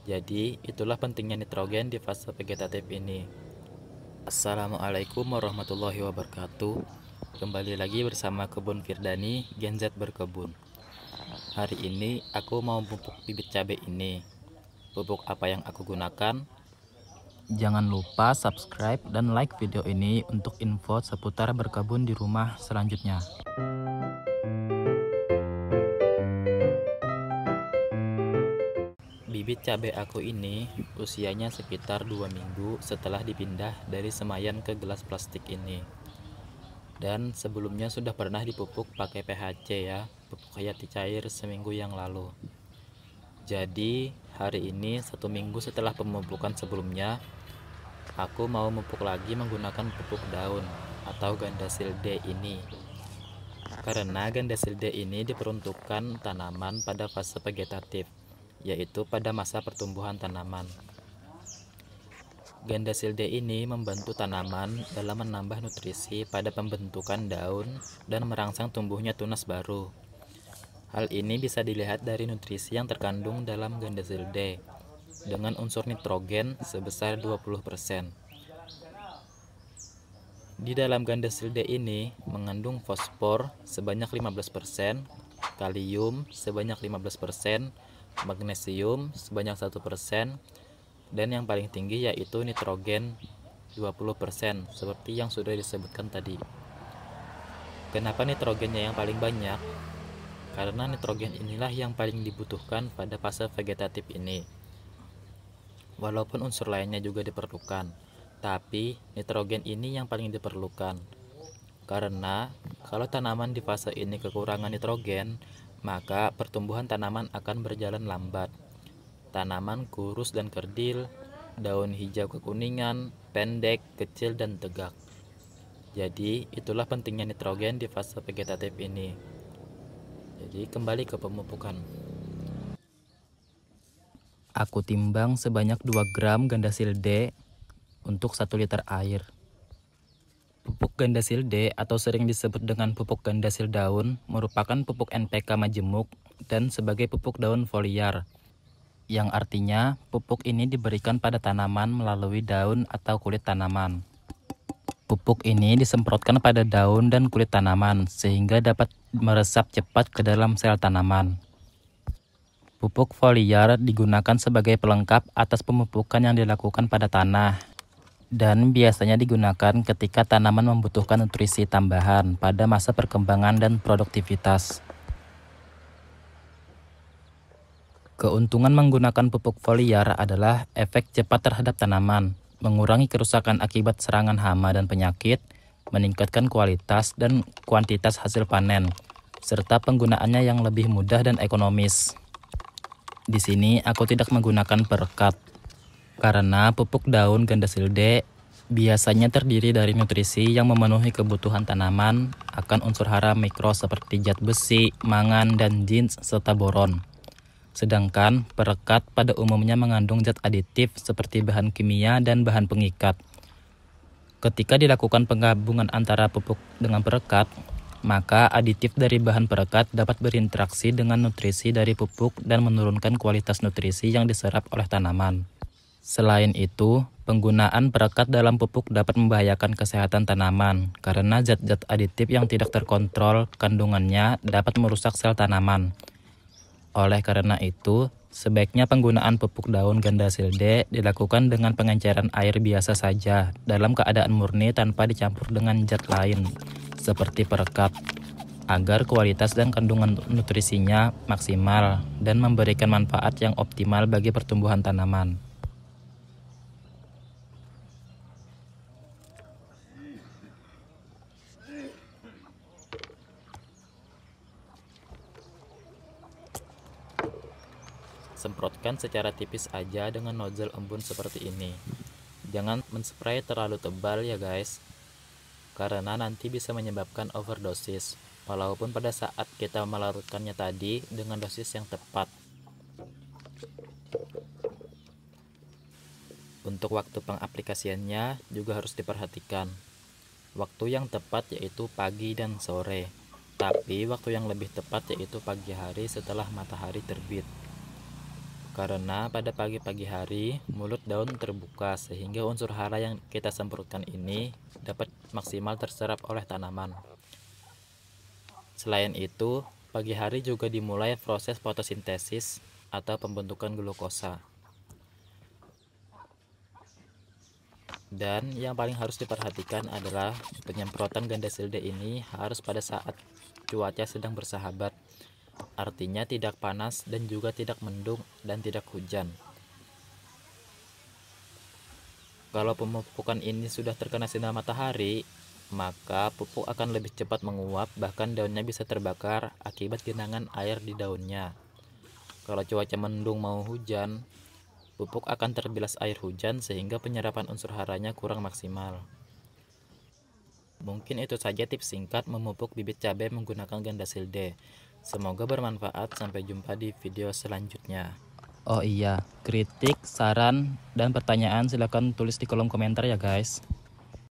Jadi, itulah pentingnya nitrogen di fase vegetatif ini. Assalamualaikum warahmatullahi wabarakatuh. Kembali lagi bersama Kebun Firdani, Gen Z berkebun. Hari ini aku mau pupuk bibit cabai ini. Pupuk apa yang aku gunakan? Jangan lupa subscribe dan like video ini untuk info seputar berkebun di rumah selanjutnya. Bibit cabai aku ini usianya sekitar 2 minggu setelah dipindah dari semayan ke gelas plastik ini. Dan sebelumnya sudah pernah dipupuk pakai PHC ya, pupuk hayati cair seminggu yang lalu. Jadi hari ini 1 minggu setelah pemupukan sebelumnya, aku mau memupuk lagi menggunakan pupuk daun atau Gandasil D ini. Karena Gandasil D ini diperuntukkan tanaman pada fase vegetatif, yaitu pada masa pertumbuhan tanaman. Gandasil D ini membantu tanaman dalam menambah nutrisi pada pembentukan daun dan merangsang tumbuhnya tunas baru. Hal ini bisa dilihat dari nutrisi yang terkandung dalam Gandasil D dengan unsur nitrogen sebesar 20%. Di dalam Gandasil D ini mengandung fosfor sebanyak 15%, kalium sebanyak 15%, magnesium sebanyak 1%, dan yang paling tinggi yaitu nitrogen 20%, seperti yang sudah disebutkan tadi. Kenapa nitrogennya yang paling banyak? Karena nitrogen inilah yang paling dibutuhkan pada fase vegetatif ini. Walaupun unsur lainnya juga diperlukan, tapi nitrogen ini yang paling diperlukan. Karena kalau tanaman di fase ini kekurangan nitrogen, maka pertumbuhan tanaman akan berjalan lambat. Tanaman kurus dan kerdil, daun hijau kekuningan, pendek, kecil, dan tegak. Jadi, itulah pentingnya nitrogen di fase vegetatif ini. Jadi, kembali ke pemupukan. Aku timbang sebanyak 2 gram Gandasil D untuk 1 liter air. Pupuk Gandasil D atau sering disebut dengan pupuk Gandasil daun merupakan pupuk NPK majemuk dan sebagai pupuk daun foliar, yang artinya pupuk ini diberikan pada tanaman melalui daun atau kulit tanaman. Pupuk ini disemprotkan pada daun dan kulit tanaman sehingga dapat meresap cepat ke dalam sel tanaman. Pupuk foliar digunakan sebagai pelengkap atas pemupukan yang dilakukan pada tanah dan biasanya digunakan ketika tanaman membutuhkan nutrisi tambahan pada masa perkembangan dan produktivitas. Keuntungan menggunakan pupuk foliar adalah efek cepat terhadap tanaman, mengurangi kerusakan akibat serangan hama dan penyakit, meningkatkan kualitas dan kuantitas hasil panen, serta penggunaannya yang lebih mudah dan ekonomis. Di sini aku tidak menggunakan perekat, karena pupuk daun Gandasil D biasanya terdiri dari nutrisi yang memenuhi kebutuhan tanaman akan unsur hara mikro seperti zat besi, mangan, dan zink serta boron. Sedangkan perekat pada umumnya mengandung zat aditif seperti bahan kimia dan bahan pengikat. Ketika dilakukan penggabungan antara pupuk dengan perekat, maka aditif dari bahan perekat dapat berinteraksi dengan nutrisi dari pupuk dan menurunkan kualitas nutrisi yang diserap oleh tanaman. Selain itu, penggunaan perekat dalam pupuk dapat membahayakan kesehatan tanaman karena zat-zat aditif yang tidak terkontrol kandungannya dapat merusak sel tanaman. Oleh karena itu, sebaiknya penggunaan pupuk daun Gandasil D dilakukan dengan pengenceran air biasa saja dalam keadaan murni tanpa dicampur dengan zat lain seperti perekat, agar kualitas dan kandungan nutrisinya maksimal dan memberikan manfaat yang optimal bagi pertumbuhan tanaman. Semprotkan secara tipis aja dengan nozzle embun seperti ini. Jangan menspray terlalu tebal ya guys, karena nanti bisa menyebabkan overdosis, walaupun pada saat kita melarutkannya tadi dengan dosis yang tepat. Untuk waktu pengaplikasiannya juga harus diperhatikan. Waktu yang tepat yaitu pagi dan sore, tapi waktu yang lebih tepat yaitu pagi hari setelah matahari terbit. Karena pada pagi-pagi hari mulut daun terbuka sehingga unsur hara yang kita semprotkan ini dapat maksimal terserap oleh tanaman. Selain itu, pagi hari juga dimulai proses fotosintesis atau pembentukan glukosa. Dan yang paling harus diperhatikan adalah penyemprotan ganda silde ini harus pada saat cuaca sedang bersahabat. Artinya tidak panas dan juga tidak mendung dan tidak hujan. Kalau pemupukan ini sudah terkena sinar matahari, maka pupuk akan lebih cepat menguap, bahkan daunnya bisa terbakar akibat genangan air di daunnya. Kalau cuaca mendung mau hujan, pupuk akan terbilas air hujan sehingga penyerapan unsur haranya kurang maksimal. Mungkin itu saja tips singkat memupuk bibit cabai menggunakan ganda silde. Semoga bermanfaat. Sampai jumpa di video selanjutnya. Oh iya, kritik, saran, dan pertanyaan silakan tulis di kolom komentar ya guys.